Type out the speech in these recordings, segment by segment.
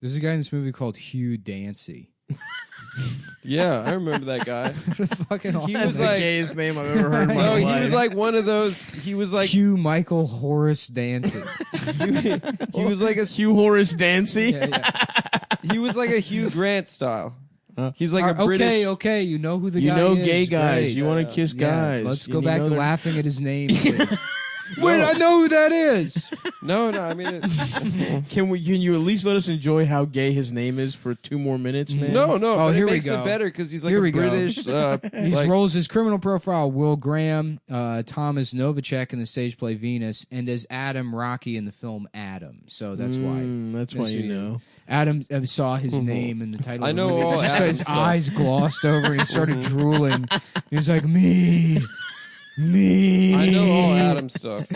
There's a guy in this movie called Hugh Dancy. Yeah, I remember that guy. Fucking awesome. He That's was the like, gayest name I've ever heard in my no, life. he was like one of those. He was like, Hugh Michael Horace Dancy. he was like a Hugh Horace Dancy. he was like a Hugh Grant style. He's like a okay, British. okay, you know who the You guy know is. gay guys. Great. You want to kiss guys. Let's And go you back know to they're- laughing at his name. Please. Wait, I know who that is. No, I mean, Can you at least let us enjoy how gay his name is for 2 more minutes, man? no, Oh, but here it we makes go. it better because he's like Here a we go. British. He like, rolls his criminal profile: Will Graham, Thomas Novacek in the stage play Venus, and as Adam Rocky in the film Adam. So that's why. That's why you know. Adam saw his name in the title. I of the know movie. all Just Adam his stuff. eyes glossed over, and he started drooling. He was like, "Me." I know all Adam stuff.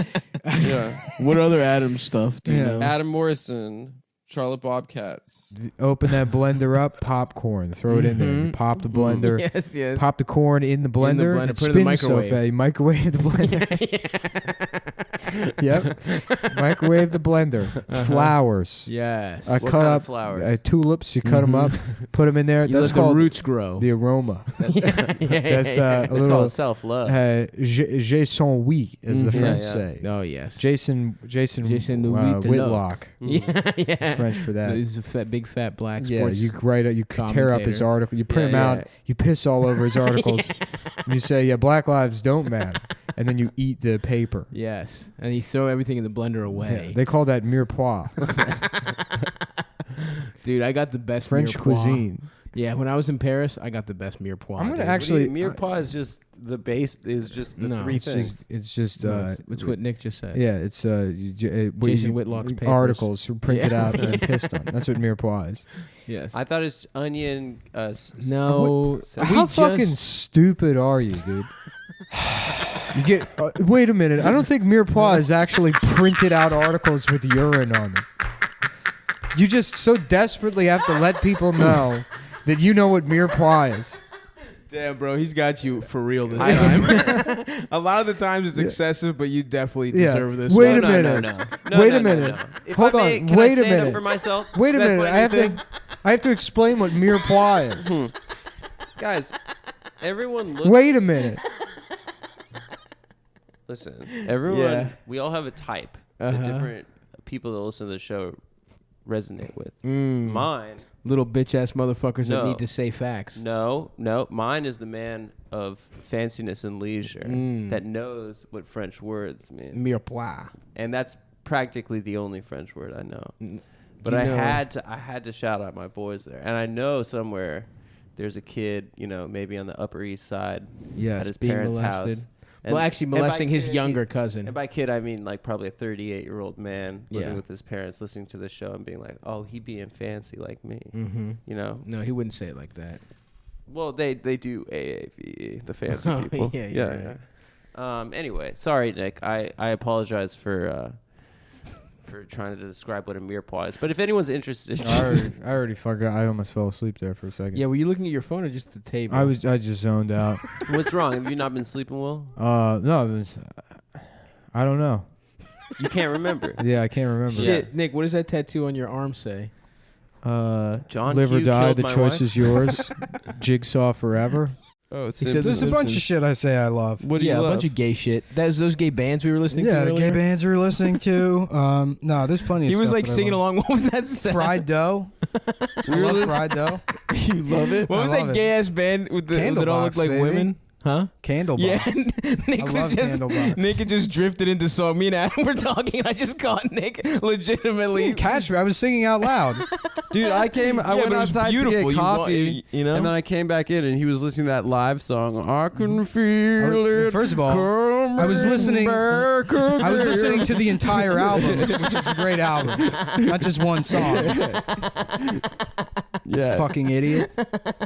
Yeah, What other Adam stuff do you Yeah. know? Adam Morrison, Charlotte Bobcats. Open that blender up, popcorn. Throw it in there. You pop the blender. Yes. Pop the corn in the blender. blender, It put it in the spins so microwave. fast. You microwave the blender. Yep. Microwave the blender. Flowers. Yes. I What cut kind up of flowers? tulips. You cut them up, put them in there. You That's let the called roots grow. the aroma. That's It's a little called self-love. J'ai son oui, as the Mhm. French Yeah, yeah. say. Oh yes. Jason Jason the Wheat to Whitlock. Yeah. French for that. He's a big fat black Yeah, sports. you write it. You tear up his commentator. article. You print Yeah, him out. yeah. You piss all over his articles. You say, "Yeah, Black lives don't matter," and then you eat the paper. Yes, and you throw everything in the blender away. Yeah, they call that mirepoix, Dude, I got the best French mirepoix. cuisine. Yeah, when I was in Paris, I got the best mirepoix. I'm gonna dude. actually- Mirepoix is just the base. Is just the No, three It's things. just, it's just No, it's what Nick just said. yeah, it's Jason Whitlock's papers. articles printed Yeah. out and pissed on. That's what mirepoix is. Yes. I thought it's onion. No. How fucking stupid are you, dude? You get. Wait a minute. I don't think mirepoix is actually printed out articles with urine on them. You just so desperately have to let people know that you know what mirepoix is. Damn, bro, he's got you for real this time. A lot of the times it's excessive, but you definitely deserve this. Wait one. a minute. No, Wait no, a no, minute. no. If Hold I on. may, can Wait I a stand minute. up for myself? Wait a That's minute. what I have to explain what mirepoix is. Guys, everyone looks. Wait a minute. Listen, Everyone, Yeah. we all have a type that different people that listen to the show resonate with. Mine, Little bitch ass motherfuckers that No. need to say facts. no, mine is the man of fanciness and leisure that knows what French words mean, Mirepoix. and that's practically the only French word I know. But you I know- had to shout out my boys there, and I know somewhere there's a kid, maybe on the Upper East Side, Yes, at his being parents' molested. house. Well, actually and by molesting his kid, younger cousin. And by kid, I mean like probably a 38-year-old man living Yeah. with his parents, listening to the show and being like, "Oh, he being fancy like me," Mm-hmm. No, he wouldn't say it like that. Well, they do AAVE, the fancy Oh, people. yeah. Anyway, sorry, Nick. I apologize for trying to describe what a mirepoix is. But if anyone's interested, I already forgot. I almost fell asleep there for a second. Yeah, were you looking at your phone or just the table? I just zoned out. what's wrong? Have you not been sleeping well? No, I don't know. You can't remember. Yeah, I can't remember. Shit, Nick, what does that tattoo on your arm say? John live or Q die, killed the my choice wife? is yours. Jigsaw forever. oh, says Simpsons. There's a bunch of shit I say I love. What do you a love? bunch of gay shit. That's those gay bands we were listening to Yeah, the earlier. gay bands we were listening to. No, there's plenty of He stuff was like that I singing love. along. What was that? Sound? Fried dough. I love fried dough. you love it? What was I that love it. gay ass band with the that all looked Candlebox, like baby. women? Huh? Candlebox. Yeah, Nick I was love just Candlebox. Nick had just drifted into song. Me and Adam were talking, and I just caught Nick You legitimately. didn't catch me. I was singing out loud. Dude, I went but it was outside to beautiful. get You wa- coffee, you know? and then I came back in, and he was listening to that live song. I can feel it. First of all, I was listening. I was listening to the entire album, which is a great album, not just one song. Yeah, Fucking idiot.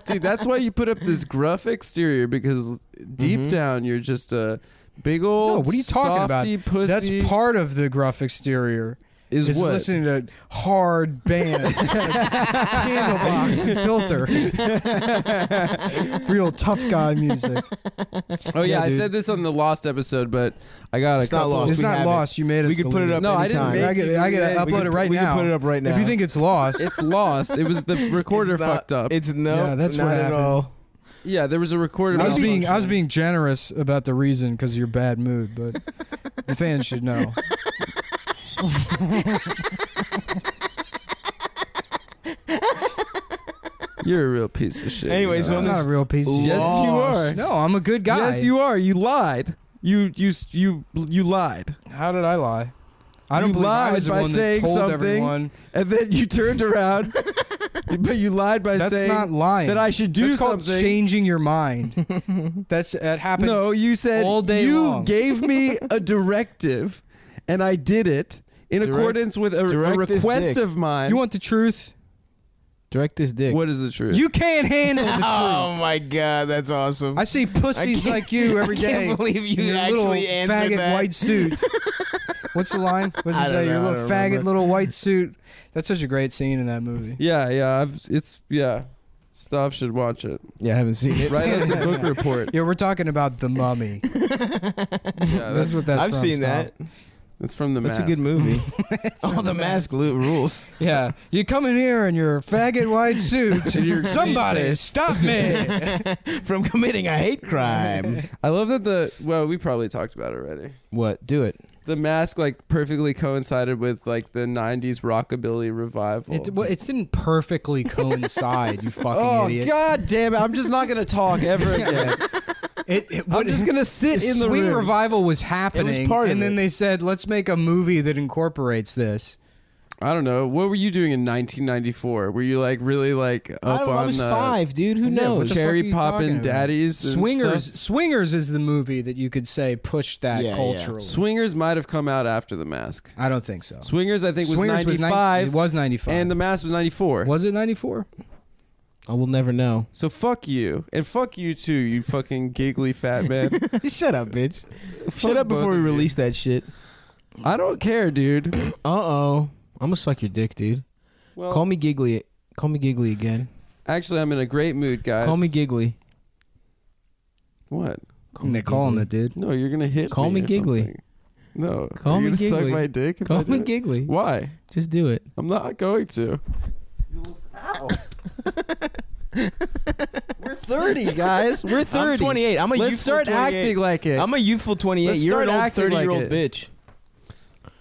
dude, that's why you put up this gruff exterior, because deep down you're just a big old No, what are you talking about? softy pussy. That's part of the gruff exterior. is what? listening to hard bands, Candlebox and Filter, real tough guy music. Oh yeah, I dude. said this on the Lost episode, but I got It's not couple. lost. It's We not have it. lost. You made us. We can put it delete up. No, I didn't anytime. make I get. it. I get to We upload can- it right we now. can put it up right now. If you think it's lost, It's lost. It was the recorder It's not- fucked up. It's no. Yeah, that's not what at happened. all. Yeah, there was a recorder. I was malfunction. being generous about the reason because of your bad mood, but the fans should know. You're a real piece of shit. Anyway, you so know? I'm on not this a real piece of shit. Yes, you Lost. are. No, I'm a good guy. Yes, you are. You lied. You lied, How did I lie? I don't You believe I lied was the by one that saying told something. everyone. and then you turned around, but you lied by That's saying not lying. that I should do That's called something. changing your mind. That happens. No, you said all day you long. gave me a directive, and I did it in Direct- accordance with a direct this request dick. of mine. You want the truth? Direct this dick. What is the truth? You can't handle the truth. Oh my god, that's awesome. I see pussies can't- like you every I day. can't believe you in your actually little answered faggot that. white suit. What's the line? What's I it don't say? Your know, I little don't faggot remember. little white suit. That's such a great scene in that movie. Yeah. Stav should watch it. Yeah, I haven't seen it. Write us a book report. Yeah, we're talking about The Mummy. Yeah, That's what that's I've from, seen Stav. that. That's from the That's Mask. a good movie. Oh, the mask rules. Yeah, you come in here in your faggot white suit. And your Somebody green stop me! From committing a hate crime. I love that we probably talked about it already. What? Do it. The Mask like perfectly coincided with like the 90s rockabilly revival. It didn't perfectly coincide. You fucking idiot. God damn it. I'm just not going to talk ever again. I'm just going to sit in the Swing room. revival was happening, part of and then it. they said, "Let's make a movie that incorporates this." I don't know. What were you doing in 1994? Were you like really like up I don't know. on I was 5, dude. Who Yeah, what knows? the cherry fuck are you talking popping about? daddies? and Swingers. stuff? Swingers is the movie that you could say pushed that Yeah, yeah. culturally. Swingers might have come out after The Mask. I don't think so. Swingers, I think, was Swingers 95. it was 95. And The Mask was 94. was it 94? I will never know. So fuck you. And fuck you too, you fucking giggly fat man. Shut up, bitch. Fuck Shut up both before we of you. release that shit. I don't care, dude. Uh-oh. I'm gonna suck your dick, dude. Well, Call me Giggly. Call me Giggly again. actually, I'm in a great mood, guys. Call me Giggly. What? They're calling it, dude. No, you're gonna hit Call me or Giggly. something. No. Call Are you me gonna Giggly. suck my dick? if I Call do me it? Giggly. Why? Just do it. I'm not going to. We're 30, guys. We're 30. I'm 28. I'm a Let's youthful start 28. acting like it. I'm a youthful 28. Let's You're an start old acting like 30-year-old it. bitch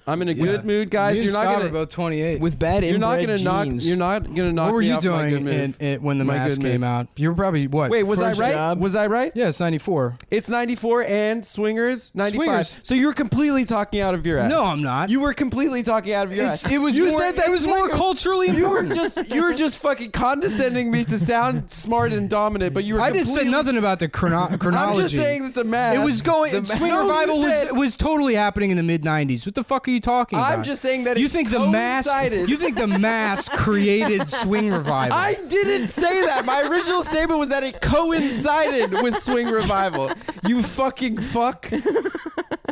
I'm in a good mood, guys. You're not gonna. about 28. with bad You're not inbred gonna knock. genes. You're not gonna knock What were me you off my good doing move. when the My mask good came move. out? You were probably what? Wait, was I First right? job? Was I right? Yeah, it's 94. It's 94 and Swingers 95. Swingers. So you're completely talking out of your ass. No, I'm not. You were completely talking out of your ass. It was You more. said that It was more Swingers- culturally You were important. just fucking condescending me to sound smart and dominant, but you were. I didn't say completely- nothing about the chronology. I'm just saying that the mask. It was going. the Swing No, you revival said- was totally happening in the mid '90s. What the fuck are you talking about? I'm just saying that you it think the mask. coincided. You think the mask created swing revival? I didn't say that. My original statement was that it coincided with Swing Revival. You fucking fuck.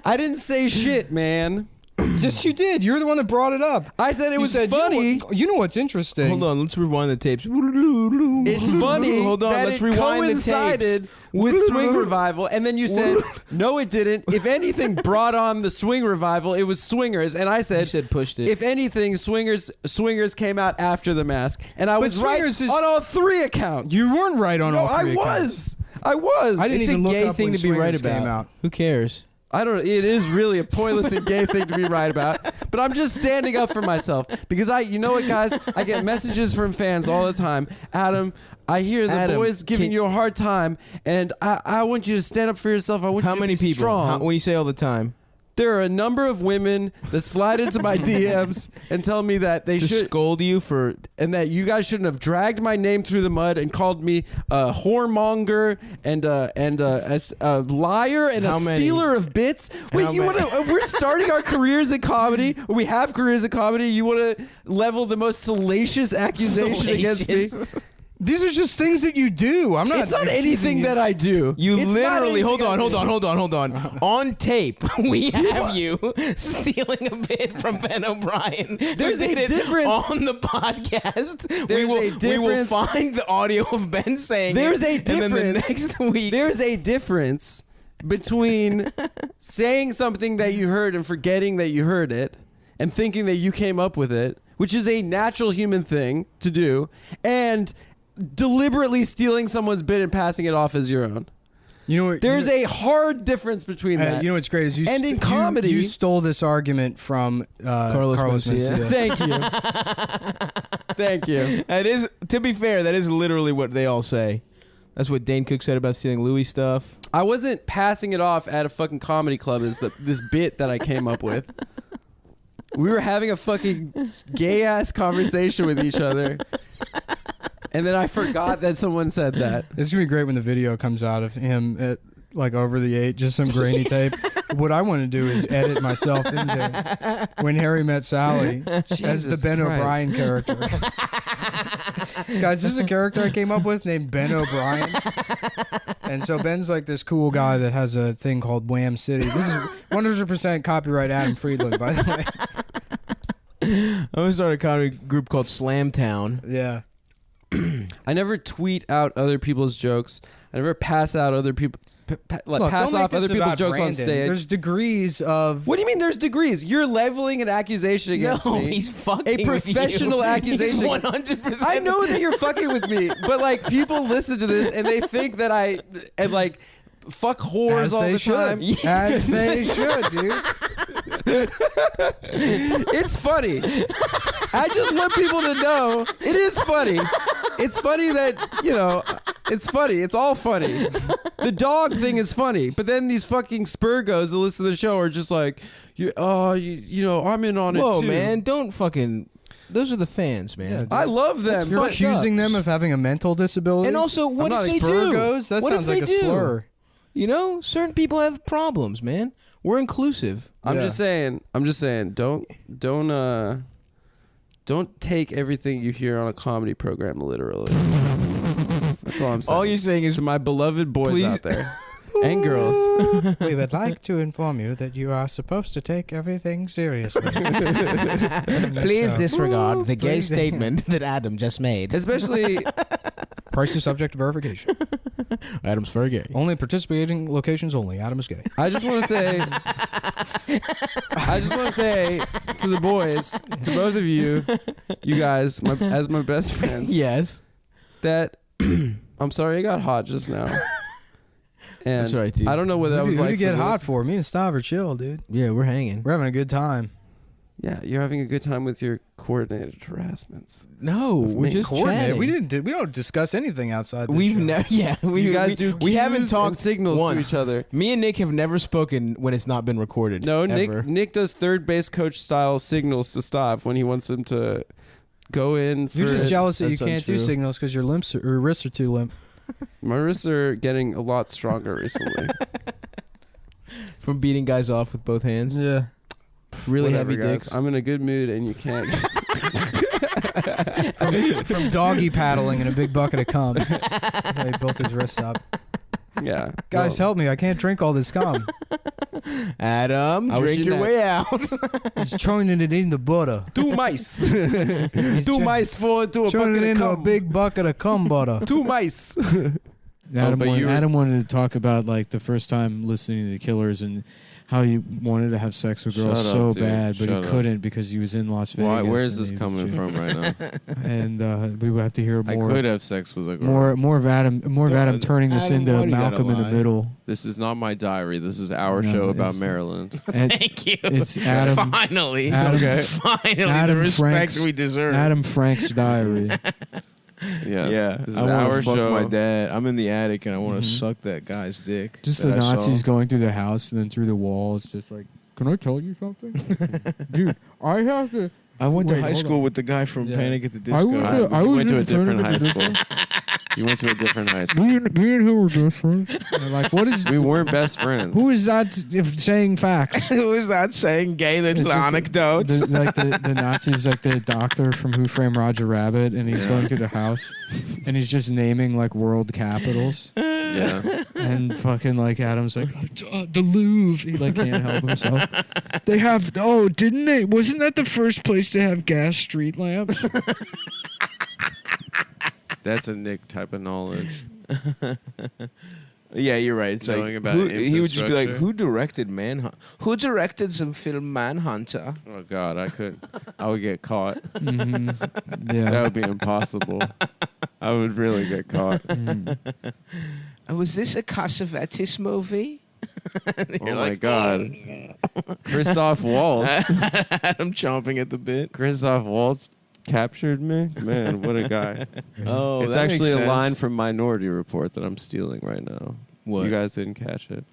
I didn't say shit, man. Yes, you did. You're the one that brought it up. I said it You was said, funny. You know what's interesting? Hold on, let's rewind the tapes. It's funny Hold on, that let's it rewind the coincided tapes. with Swing Revival, and then you said, no, it didn't. If anything brought on the Swing Revival, it was Swingers, and I You said, said pushed it. if anything, Swingers came out after The Mask, and I was right Swingers is- on all three accounts. You weren't right on no, all three I accounts. was. I didn't it's even a look gay up thing when to be right Swingers came about. out. Who cares? I don't. It is really a pointless and gay thing to be right about. But I'm just standing up for myself because you know what, guys? I get messages from fans all the time. Adam, I hear the Adam, boys giving you a hard time, and I want you to stand up for yourself. I want How you to many be people? strong. When you say all the time, There are a number of women that slide into my DMs and tell me that they to should, scold you for and that you guys shouldn't have dragged my name through the mud and called me a whoremonger and a liar and How a many? stealer of bits. Wait, How you many? want to? We're starting our careers in comedy. We have careers in comedy. You want to level the most salacious accusation against me? These are just things that you do. I'm not. It's not anything that I do. You It's not literally anything hold I on. do. On tape, we have you stealing a bit from Ben O'Brien. There's We a did it difference. on the podcast. There's a We will difference. find the audio of Ben saying There's it, a and then the difference. next week. There's a difference between saying something that you heard and forgetting that you heard it and thinking that you came up with it, which is a natural human thing to do, and deliberately stealing someone's bit and passing it off as your own. You know what? There's a hard difference between that. You know what's great is you. And in comedy- you stole this argument from Carlos Mencia. Thank you. Thank you. That is, to be fair, that is literally what they all say. That's what Dane Cook said about stealing Louis stuff. I wasn't passing it off at a fucking comedy club as this bit that I came up with. We were having a fucking gay-ass conversation with each other. And then I forgot that someone said that. It's gonna be great when the video comes out of him at like over the 8, just some grainy tape. What I want to do is edit myself into When Harry Met Sally as the Jesus Ben Christ. O'Brien character. Guys, this is a character I came up with named Ben O'Brien. And so Ben's like this cool guy that has a thing called Wham City. This is 100% copyright Adam Friedland, by the way. I'm gonna start a comedy group called Slamtown. Yeah. I never tweet out other people's jokes. I never pass out other people. Look, Pass don't make off this other people's about jokes on Brandon. stage. There's degrees of. What do you mean there's degrees? You're leveling an accusation against No, me. he's fucking a professional with you. accusation. He's 100%. I know that you're fucking with me, but like people listen to this and they think that I and like fuck whores As all they the should. time. As they should, dude. It's funny. I just want people to know it is funny. It's funny that, you know, it's funny. It's all funny. The dog thing is funny, but then these fucking Spurgos that listen to the show are just like, you know, I'm in on it too. Whoa, man, don't fucking. Those are the fans, man. I love them. You're but- accusing them of having a mental disability. And also, what not if they do? Spurgos? That What sounds if like a they do? slur. You know, certain people have problems, man. We're inclusive. I'm Yeah. just saying. Don't take everything you hear on a comedy program literally. That's all I'm saying. All you're saying is to my beloved boys please- out there and girls. We would like to inform you that you are supposed to take everything seriously. please disregard the gay Please- statement that Adam just made. Especially, Price is subject to verification. Adam's very gay. Only participating locations only. Adam is gay. I just want to say to the boys, to both of you, you guys, as my best friends, Yes. that I'm sorry it got hot just now. And That's right, dude. I don't know whether I was Who like to get for hot this- for? Me and Stav are chill, dude. Yeah, we're hanging. We're having a good time. Yeah, you're having a good time with your coordinated harassments. No, we're me. just Coordinate. chatting. We don't discuss anything outside. This We've show. never. Yeah, You guys do. We haven't cues talked and signals once. to each other. Me and Nick have never spoken when it's not been recorded. No, ever. Nick does third base coach style signals to Stav when he wants him to go in. You're just first. jealous that you That's can't do untrue. signals because your limbs or wrists are too limp. My wrists are getting a lot stronger recently. From beating guys off with both hands. Yeah. Really Whatever, heavy guys. dicks. I'm in a good mood, and you can't. From doggy paddling in a big bucket of cum. That's how he built his wrists up. Yeah, Guys, well, help me. I can't drink all this cum. Adam, I was drink in your that- way out. He's churning it into butter. Two mice. Two mice fall into a Churning bucket it of into a cum. big bucket of cum butter. Two mice. Adam, but you were- Adam wanted to talk about like the first time listening to the Killers and how he wanted to have sex with girls Shut up, so dude. bad, but Shut he up. couldn't because he was in Las Vegas. Why? Where is and this he was coming cheating. from right now? And we would have to hear I more. could have sex with a girl. More of Adam Don't- turning this Adam, why into do you gotta Malcolm in the lie? Middle. This is not my diary. This is our No, show about it's- Maryland. And Thank you. it's Adam. Finally. Adam, Finally, Adam the respect Frank's- we deserve. Adam Frank's diary. Yes. Yeah, This is I want our to fuck show. my dad. I'm in the attic and I want to Mhm. suck that guy's dick. Just that the I saw. Nazis going through the house and then through the walls, just like, can I tell you something, dude? I have to. I went to Wait, high hold school on. with the guy from Yeah. Panic at the Disco. I went to I went to a in front different of high the school. You went to a different high school. Me and who were best friends? They're like, what is? We weren't best friends. Who is that saying facts? Who is that saying gay little It's just anecdotes? The Nazis, like the doctor from Who Framed Roger Rabbit, and he's going through the house, and he's just naming like world capitals, Yeah. and fucking like Adam's like the Louvre. He like can't help himself. They have didn't they? Wasn't that the first place to have gas street lamps? That's a Nick type of knowledge. Yeah, you're right. It's Knowing like about he would just be like, infrastructure. "Who directed Manhunter? Who directed some film Manhunter?" Oh God, I would get caught. Yeah. That would be impossible. I would really get caught. Was this a Cassavetes movie? Oh my God. Christoph Waltz. I'm chomping at the bit. Christoph Waltz captured me. Man, what a guy. Oh, It's that actually makes a sense. line from Minority Report that I'm stealing right now. What? You guys didn't catch it.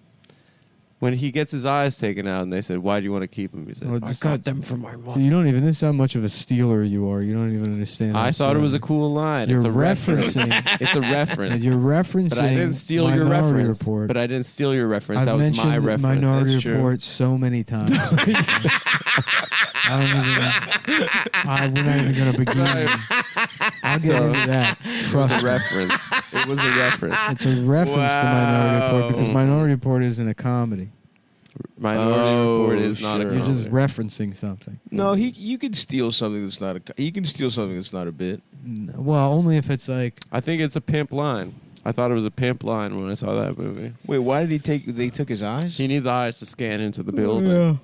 When he gets his eyes taken out and they said, "Why do you want to keep him?" He said, Well, "I it's got not- them from my So mother." you don't even. This is how much of a stealer you are. You don't even understand. I this thought it was a story. cool line. You're It's a reference. referencing. It's a reference. You're referencing. But I didn't steal your Minority reference. Report. But I didn't steal your reference. I've That was mentioned my reference. Minority That's true. Report so many times. I don't even. We're not even going to begin. I'll get So, into that. It was Trust a me. reference. It was a reference. It's a reference to Minority Report because Wow. Minority Report isn't a comedy. Minority Report is not a sure. You're just comedy. referencing something. No, you can steal something that's not a. You can steal something that's not a bit. Well, only if it's like. I think it's a pimp line. I thought it was a pimp line when I saw that movie. Wait, why did he take? They took his eyes. He needs the eyes to scan into the building. Yeah.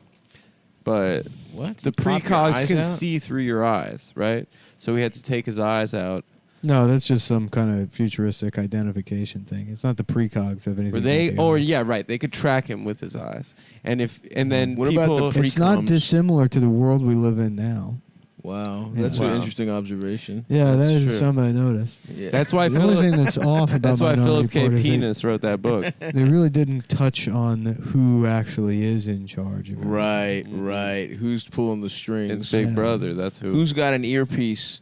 But What? the Pop your precogs eyes can out? see through your eyes, right? So he had to take his eyes out. No, that's just some kind of futuristic identification thing. It's not the precogs of anything. Were they? to do Or with it. yeah, right. They could track him with his eyes. And then What about people. the It's not pre-coms? dissimilar to the world we live in now. Wow, Yeah. that's Wow. an interesting observation. Yeah, That's that is true. something I noticed. Yeah. That's why The only Philip. thing that's off about That's why Minority Philip K. Report is Penis wrote that book. they really didn't touch on who actually is in charge of it. Right, right. Who's pulling the strings? It's Big Yeah. Brother. That's who. Who's got an earpiece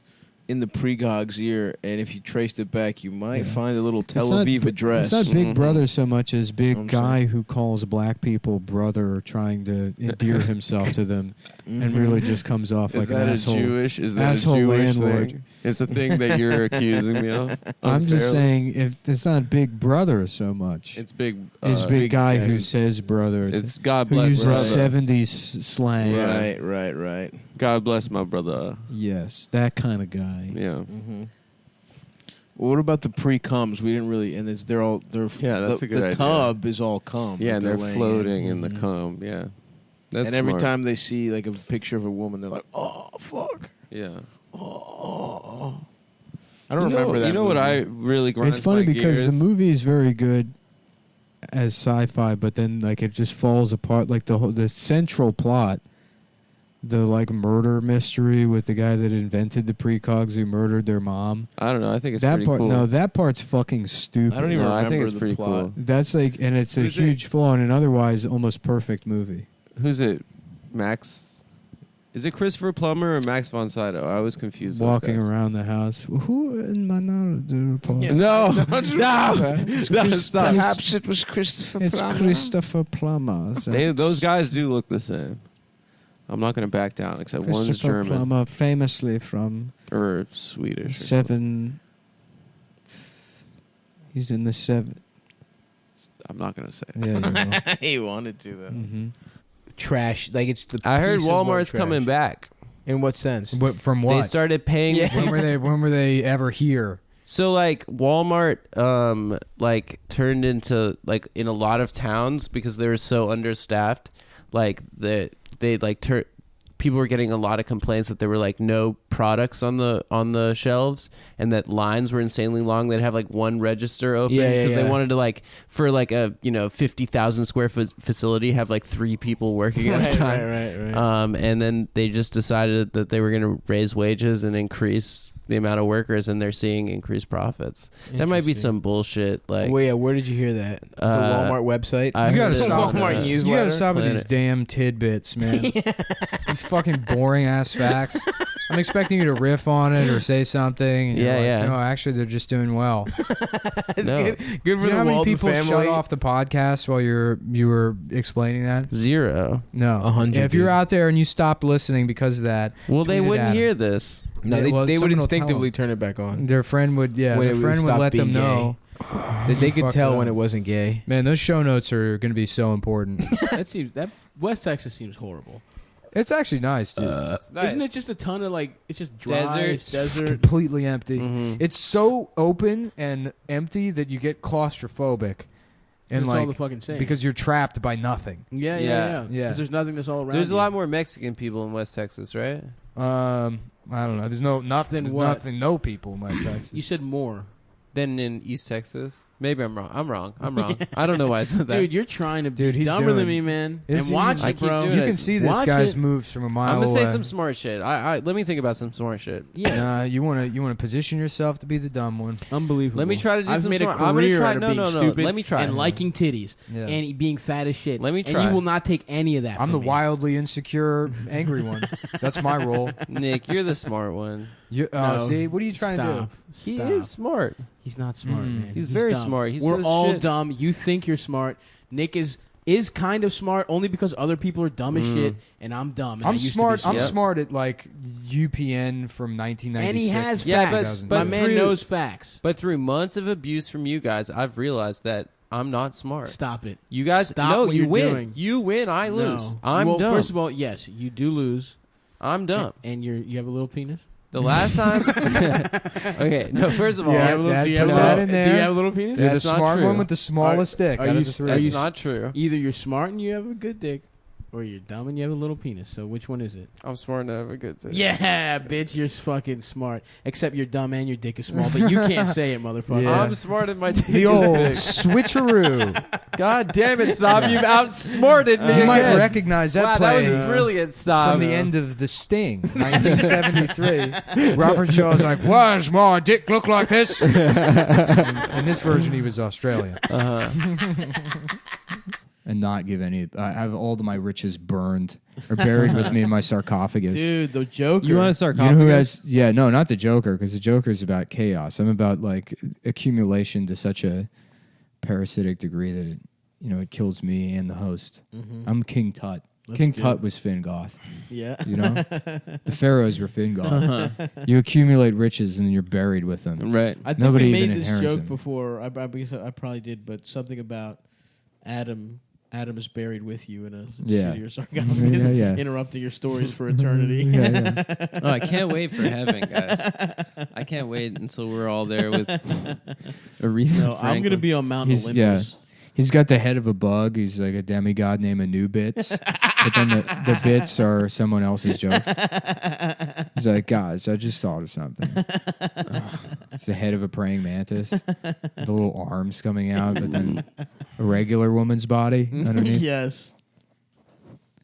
in the pregog's ear? And if you traced it back, you might Yeah. find a little Tel It's not- Aviv address. It's not Big Mhm. Brother so much as Big I'm Guy saying. who calls black people brother, trying to endear himself to them, and Mhm. really just comes off Is like that an a asshole. Jewish? Is that asshole a Jewish landlord. thing? It's a thing that you're accusing me of. I'm just unfairly? saying, if it's not Big Brother so much, It's big. it's Big Guy who Guy. says brother. It's God who bless uses brother. 70s slang. Right, right, right. God bless my brother. Yes, that kind of guy. Yeah. Mm-hmm. Well, what about the pre-coms? We didn't really, and they're all Yeah, that's the, a good the idea. tub is all cum. Yeah, that and they're laying floating in the Mhm. cum. Yeah. That's and every smart. time they see like a picture of a woman, they're like, "Oh fuck!" Yeah. Oh. I don't You know- remember that. You know what movie. I really grinds It's funny my because gears? the movie is very good as sci-fi, but then like it just falls apart. Like the central plot, the like murder mystery with the guy that invented the precogs who murdered their mom. I don't know. I think it's That pretty part, cool. no, that part's fucking stupid. I don't even No, I remember think it's the pretty plot. cool. That's like, and it's a Who's it? huge flaw in an otherwise almost perfect movie. Who's it? Max? Is it Christopher Plummer or Max von Sydow? I was confused. those Walking guys. around the house. Who in Minority Report? Yeah. No, It's no, Chris- stop. Perhaps it was Christopher It's Plummer. Christopher Plummer. Those guys do look the same. I'm not going to back down, except one's Christopher German Plummer, famously from or Swedish. or Seven. He's in the seven. something. I'm not going to say it. Yeah, he wanted to though. mm-hmm. Trash, like it's the. I heard piece of white Walmart's trash. coming back. In what sense? From They started paying. Yeah. When were they ever here? So like Walmart, like turned into like in a lot of towns because they were so understaffed. Like they like people were getting a lot of complaints that there were like no products on the shelves and that lines were insanely long. They'd have like one register open because they wanted to like for like a 50,000 square foot facility have like 3 people working at a time. Right. And then they just decided that they were going to raise wages and increase the amount of workers, and they're seeing increased profits. That might be Interesting. some bullshit. Like, Well, yeah. Where did you hear that? The Walmart website. I You heard gotta it stop on, Walmart this. newsletter. You gotta stop with these Planet. damn tidbits, man. These fucking boring ass facts. I'm expecting you to riff on it or say something. And Yeah, you're like, yeah. No, actually, they're just doing well. No. Good for You know the how many Walton people family. shut off the podcast while you were explaining that? 0. No, 100 If you're did. out there and you stopped listening because of that, Well, they tweet at wouldn't Adam. hear this. No, Yeah, they, well, they would someone will tell instinctively them. turn it back on. Their friend would, When their it friend would stopped let them being know. They could fucked tell it when up. it wasn't gay. Man, those show notes are going to be so important. That West Texas seems horrible. It's actually nice, dude. It's nice. Isn't it just a ton of it's just dry, it's desert. Completely empty. Mhm. It's so open and empty that you get claustrophobic, and That's all the fucking same. because you're trapped by nothing. yeah. Yeah. Because there's nothing that's all around. There's a you. lot more Mexican people in West Texas, right? I don't know. There's nothing. There's what? nothing. No people in West Texas. You said more, Than in East Texas. Maybe I'm wrong. I'm wrong. I don't know why I said that. dude. You're trying to be Dude, he's dumber than doing- me, man. Is And he- watch I it, keep bro. doing You it. can see this Watch guy's it. moves from a mile I'm gonna away. say some smart shit. I let me think about some smart shit. Yeah, You want to position yourself to be the dumb one. unbelievable. Let me try to do I've some made a smart- I'm gonna career try- out of no, being no, no. stupid Let me try. and liking titties Yeah. and being fat as shit. Let me And try. you will not take any of that. I'm from the me. wildly insecure, angry one. That's my role. Nick, you're the smart one. You, No. see, what are you trying to Stop. He Stop. is smart. He's not smart, Mm. man. He's very dumb. smart. He We're says all shit. dumb. You think you're smart. Nick is kind of smart only because other people are dumb as shit, and I'm dumb. And I I'm used to be smart. I'm Yep. smart at like UPN from 1996. And he has Yeah, facts. but My man through- knows facts. But through months of abuse from you guys, I've realized that I'm not smart. Stop it. You guys, Stop no, what you you're win. doing. You win. I lose. No. I'm well, dumb. First of all, yes, you do lose. I'm dumb. And you have a little penis. The last time. Okay. No. First of all, Yeah, do you put have a that little- in Do there. you have a little penis? You're the That's not smart true. one with the smallest dick are out you- of the three. are you- that's not true. Either you're smart and you have a good dick, or you're dumb and you have a little penis. So which one is it? I'm smart and I have a good day. Yeah, bitch, you're fucking smart. Except you're dumb and your dick is small, but you can't say it, motherfucker. Yeah. I'm smart and my dick The is old big. switcheroo. God damn it, Stav! You've outsmarted me. You might again. recognize that Wow, play that was brilliant, Stav. from the end of The Sting, 1973. Robert Shaw's like, "Why does my dick look like this?" In this version, he was Australian. And not give any. I have all of my riches burned or buried with me in my sarcophagus. Dude, the Joker. You want a You sarcophagus? know who has? Yeah, no, not the Joker, because the Joker is about chaos. I'm about like accumulation to such a parasitic degree that it kills me and the host. I'm King Tut. King Tut was Finn Goth. Yeah. You know, the pharaohs were Finn Goth. You accumulate riches and then you're buried with them. Right. I think Nobody we made even this inherits joke him. before. I probably did, but something about Adam is buried with you in a Yeah. shittier sarcophagus, Yeah. interrupting your stories for eternity. Yeah. Oh, I can't wait for heaven, guys. I can't wait until we're all there with Aretha No, I'm gonna be on Mount He's- Olympus. He's got the head of a bug. He's like a demigod named Anubis. But then the bits are someone else's jokes. He's like, guys, I just thought of something. It's the head of a praying mantis. The little arms coming out, but then a regular woman's body underneath. Yes.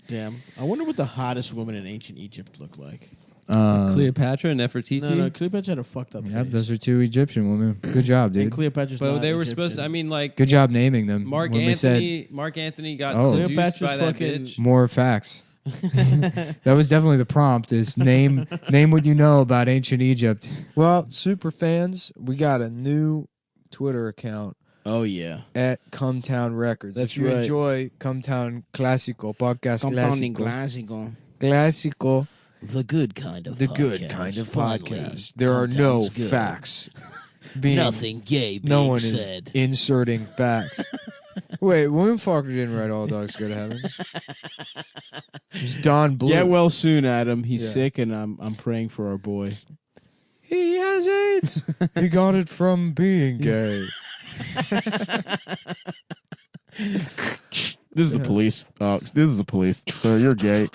Damn. I wonder what the hottest woman in ancient Egypt looked like. Cleopatra and Nefertiti. No, Cleopatra had a fucked up Yep, face. those are two Egyptian women. Good job, And dude. Cleopatra's But not they were Egyptian. supposed to, I mean, like, Good job naming them. Mark when we Anthony. Mark Anthony got Oh. seduced Cleopatra's by that fucking- bitch. More facts. That was definitely the prompt. Is name what you know about ancient Egypt. Well, super fans, we got a new Twitter account Oh yeah. at Cumtown Records. That's if you right. enjoy Cumtown Classico podcast, Compounding Classico, classical. Classico, The good kind of the podcast. good kind of Finally, podcast. There are no Cumtown's good. facts. Being Nothing gay being no one said. is inserting facts. Wait, William Faulkner didn't write All Dogs Go to Heaven. It's Don Blue. Get well soon, Adam. He's Yeah. sick, and I'm praying for our boy. He has AIDS. He got it from being gay. This is the police. This is the police. Sir, you're gay.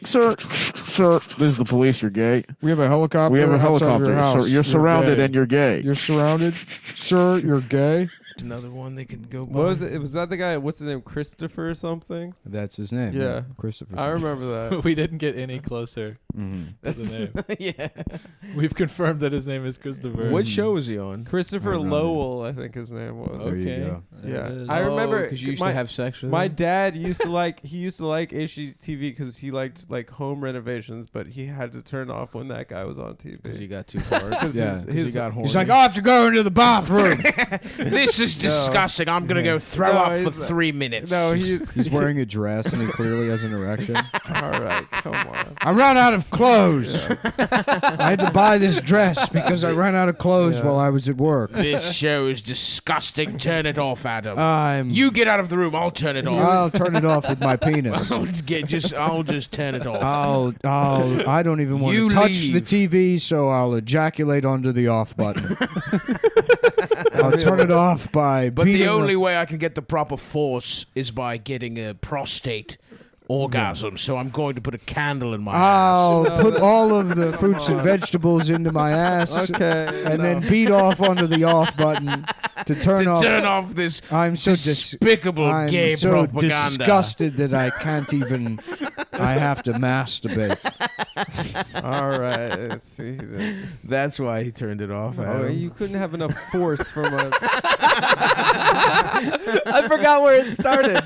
Sir, this is the police. You're gay. We have a helicopter. We have a outside helicopter. Your house. Sir, you're surrounded gay. and you're gay. You're surrounded. Sir, you're gay. Another one they could go by. What was it? Was that the guy? What's his name? Christopher or something? That's his name. Yeah. Christopher. I remember that. We didn't get any closer to the name. Yeah. We've confirmed that his name is Christopher. What show was he on? Christopher I don't know. Lowell, I think his name was. There Okay. you go. Yeah, it is. I remember because you used my, to have sex with my him? dad used to like HGTV because he liked like home renovations, but he had to turn off when that guy was on Because he TV. got too hard. Yeah. He got horny. He's like, oh, I have to go into the bathroom. This is disgusting. I'm gonna go throw No, up for he's- 3 minutes. No, he's He's wearing a dress and he clearly has an erection. all right. Come on. I ran out of clothes. I had to buy this dress because I ran out of clothes while I was at work. This show is disgusting. Turn it off, Adam. I'm. You get out of the room. I'll turn it off. I'll turn it off with my penis. I'll just turn it off. I don't even want You to touch leave. the TV, so I'll ejaculate onto the off button. I'll turn it off by But beating the only way I can get the proper force is by getting a prostate orgasm. So I'm going to put a candle in my ass. I'll No, put that's- all of the fruits and vegetables into my ass Okay. and then beat off onto the off button to turn To off. turn off this I'm so despicable gay I'm so propaganda. disgusted that I can't even. I have to masturbate. All right. Let's see. That's why he turned it off. Oh, Adam. you couldn't have enough force from a. I forgot where it started.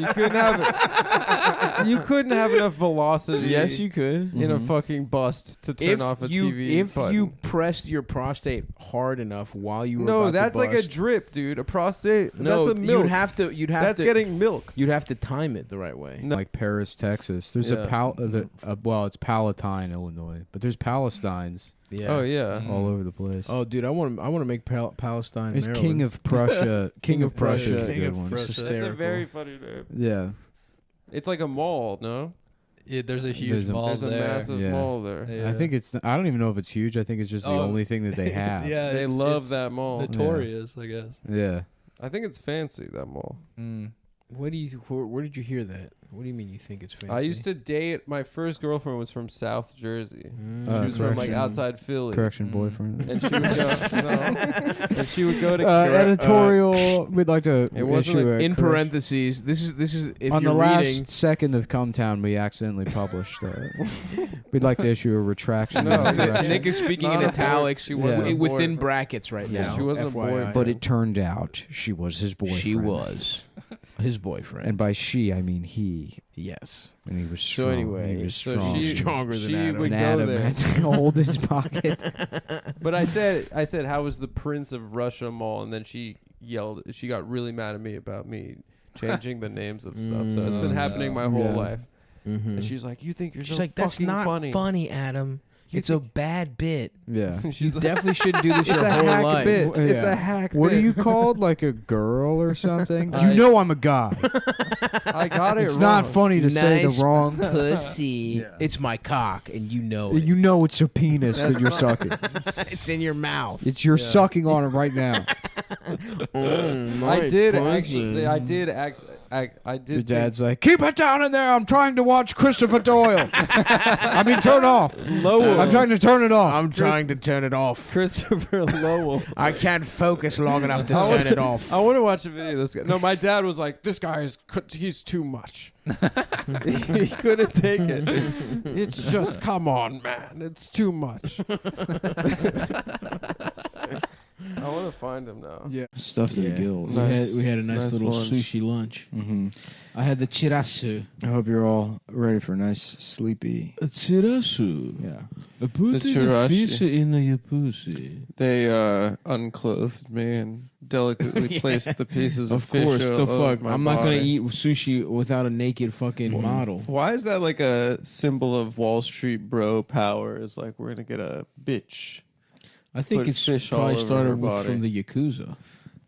You couldn't have. You couldn't have enough velocity. Yes, you could. in a fucking bust to turn off a TV. If button. you pressed your prostate hard enough while you were No, about that's to like a bust- drip, dude. A prostate. no. That's a milk. You'd have That's to. getting milked. You'd have to time it the right way. No. Like Paris, Texas. There's Yeah. well, it's Palatine, Illinois, but there's Palestines Yeah. Oh yeah. all over the place. Oh, dude, I want to make Palestine. It's Maryland. King of Prussia. King of Prussia is a King good of one. Prussia. That's a Hysterical. very funny name. Yeah. It's like a mall, no? Yeah, there's a huge There's a- mall There's a there. massive Yeah. mall there. Yeah. I think it's. I don't even know if it's huge. I think it's just the Oh. only thing that they have. Yeah, They it's- love it's that mall. Notorious, I guess. Yeah. I think it's fancy, that mall. Where did you hear that? What do you mean you think it's fancy? I used to date, my first girlfriend was from South Jersey. Mm. She was from like correction. outside Philly. Correction, boyfriend. And she would go, no. And she would go to Editorial. We'd like to It wasn't issue like a in correction. parentheses. This is if On you're the last reading. second of Cumtown, we accidentally published. We'd like to issue a retraction. No, in that Nick direction. Nick is speaking Not in a boy- italics. she wasn't a within boy- brackets right Yeah, now. she wasn't a FYI. boyfriend. But it turned out she was his boyfriend. She was his boyfriend. And by she, I mean he. yes. And he was So strong. anyway, he was so strong. she- Stronger than she Adam. would and go Adam there. had to hold his pocket. But I said, how was the Prince of Russia mall? And then she yelled, she got really mad at me about me changing the names of stuff. So it's been happening my whole Yeah. life. Mm-hmm. And she's like, you think you're She's so like, that's fucking not funny. Adam. You It's a bad bit. Yeah. She's You like, definitely shouldn't do this it's your a whole hack life. bit. Yeah. It's a hack What bit. are you called? Like a girl or something? I- You know I'm a guy. I got it It's wrong. not funny to say Nice the wrong. Pussy. It's my cock, and you know it. You know it's a penis that you're sucking. It's in your mouth. It's you're sucking on it right now. I did actually. I did. I Your did. dad's like, keep it down in there. I'm trying to watch Christopher Doyle. I mean, turn off. Lowell. I'm trying to turn it off. I'm trying to turn it off. Christopher Lowell. I can't focus long enough to turn it off. I want to watch a video of this guy. No, my dad was like, this guy he's too much. He couldn't take it. It's just, come on, man. It's too much. I want to find him now. Yeah. Stuff to the gills. Nice. We had a nice, Nice little lunch. sushi lunch. Mm-hmm. I had the chirasu. I hope you're all ready for a nice sleepy. Chirasu. Yeah. Put The chirashi. fish in your pussy. They unclothed me and delicately placed the pieces of, Of course, fish the over fuck. my I'm not gonna body. eat sushi without a naked fucking model. Why is that like a symbol of Wall Street bro power? Is like we're gonna get a bitch. I think Put it's fish all probably over started her with, body. from the Yakuza.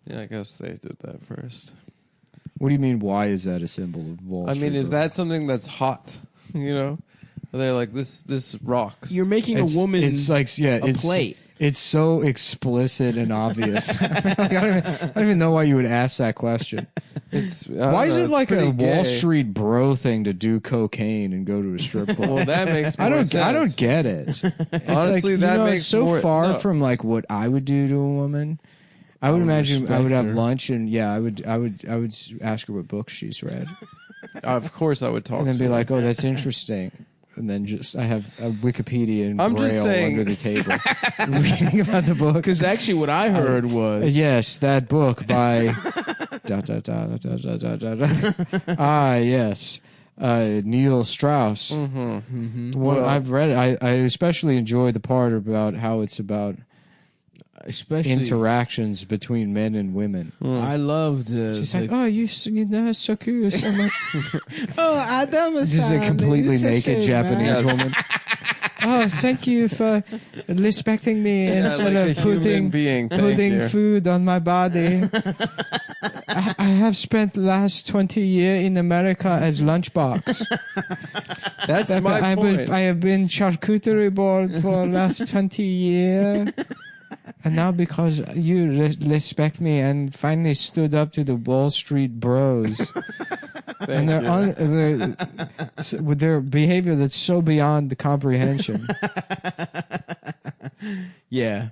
Yeah, I guess they did that first. What do you mean? Why is that a symbol of Wall I Street? mean, is bro? that something that's hot? You know, they're like this rocks. You're making It's- a woman It's like a plate. It's so explicit and obvious. Like, I don't even know why you would ask that question. It's Why is it like a Wall Street bro thing to do cocaine and go to a strip club? Well, that makes more I don't sense. get it. It's Honestly, like, that you know, makes it's so more, far no. from like what I would do to a woman. I would imagine I would have respect her. lunch, and I would ask her what books she's read, Of course, I would talk. and then to be her. like, "Oh, that's interesting." And then I have a Wikipedia in I'm just Braille saying- under the table reading about the book. Because actually, what I heard was Yes, that book by yes, Neil Strauss. Well, I've read it. I especially enjoy the part about how it's about especially interactions between men and women. I loved. She's like, "Oh, you know, so cool, so much." oh, Adam This is a completely naked Japanese woman. Oh, thank you for respecting me instead like of a human putting being, thank putting you. food on my body. I have spent the last 20 years in America as lunchbox. That's my point. I have been charcuterie board for the last 20 years. And now because you respect me and finally stood up to the Wall Street bros. And with their behavior that's so beyond the comprehension. Yeah.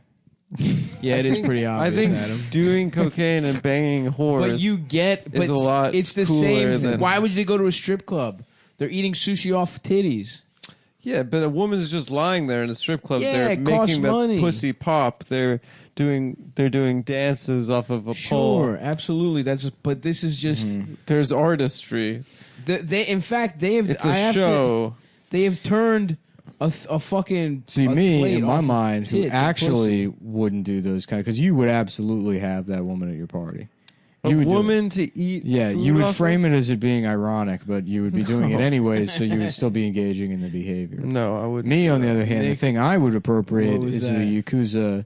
Yeah, it is pretty I obvious, think Adam. doing cocaine and banging whores. But you get, but is a lot it's the cooler same thing. than- Why would they go to a strip club? They're eating sushi off titties. Yeah, but a woman's just lying there in a strip club. Yeah, They're it costs making the money. pussy pop. They're doing dances off of a pole. Sure, absolutely. But this is just There's artistry. they. In fact, they have. It's I a have show. they have turned a fucking. See, a me, plate in my off of mind, who tits and actually wouldn't do those kind of... Because you would absolutely have that woman at your party. A You would do it. woman to eat. Yeah, food you would off frame it as it being ironic, but you would be doing it anyways, so you would still be engaging in the behavior. No, I wouldn't. Me, on the other hand, the Nick, thing I would appropriate what was is that? the Yakuza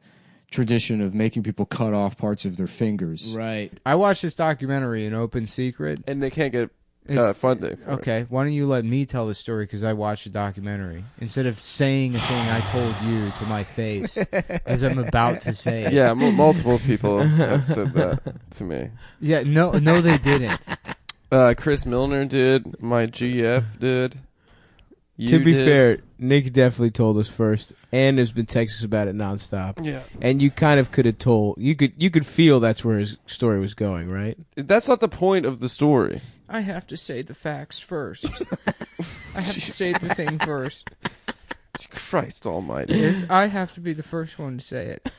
tradition of making people cut off parts of their fingers. Right. I watched this documentary, An Open Secret. And they can't get It's- funding. For it. Okay, why don't you let me tell the story because I watched the documentary instead of saying a thing I told you to my face as I'm about to say it. Yeah, multiple people have said that to me. Yeah, no, they didn't. Chris Milner did. My GF did. You To be did. fair, Nick definitely told us first, and has been texting us about it nonstop. Yeah, And you kind of could have told. You could feel that's where his story was going, right? that's not the point of the story. I have to say the facts first. I have to say the thing first. Christ Almighty! I have to be the first one to say it.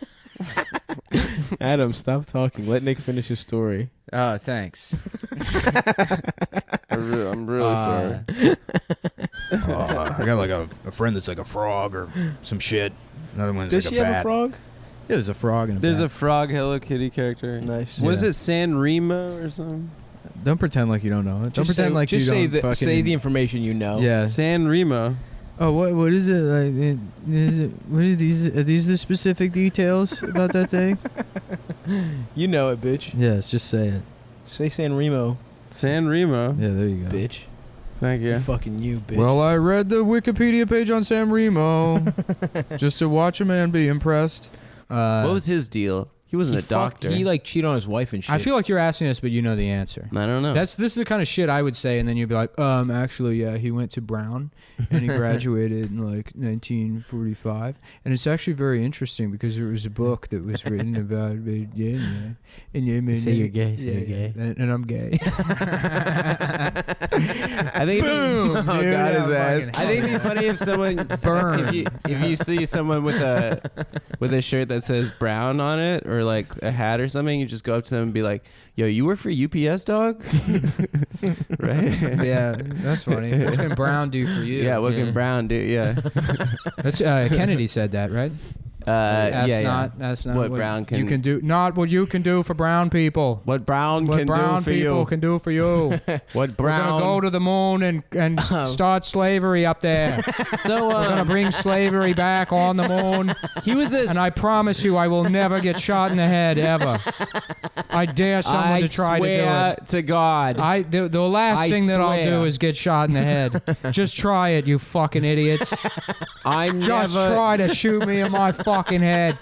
Adam, stop talking. Let Nick finish his story. Thanks. I'm really sorry. I got like a friend that's like a frog or some shit. Another one's Does like she a have bat. a frog? Yeah, there's a frog and a There's bat. a frog Hello Kitty character. Nice. Was it San Remo or something? Don't pretend like you don't know it. Don't Just pretend say, like just you say don't the, fucking... say the information you know. Yeah. San Remo. Oh, what is it? Like, what are these the specific details about that thing? You know it, bitch. Yes, just say it. Say San Remo, San Remo. Yeah, there you go. bitch. Thank you. Fucking you, bitch. Well, I read the Wikipedia page on San Remo just to watch a man be impressed. What was his deal? He wasn't a doctor. He like cheated on his wife and shit. I feel like you're asking us, but you know the answer. I don't know. This is the kind of shit I would say, and then you'd be like, actually, yeah, he went to Brown, and he graduated in like 1945, and it's actually very interesting because there was a book that was written about, and Say you're gay, say you're gay. and I'm gay. I think Boom, oh, dude, got his yeah, ass. fucking I think it'd be funny if someone Burn. if you see someone with a shirt that says Brown on it or like a hat or something, you just go up to them and be like, "Yo, you work for UPS, dog?" Right? Yeah, that's funny. What can Brown do for you? Yeah, what can Brown do? Yeah. That's Kennedy said that, right? That's yeah, not. That's not What what Brown you can- can do. Not what you can do for brown people. What Brown What can brown do for people you? can do for you. What We're Brown? gonna go to the moon and start slavery up there. So We're gonna bring slavery back on the moon. he was a And I promise you, I will never get shot in the head ever. I dare someone I to try to do swear it. to God. The last I thing that I'll swear. do is get shot in the head. Just try it, you fucking idiots. I'm Just never. try to shoot me in my fucking head.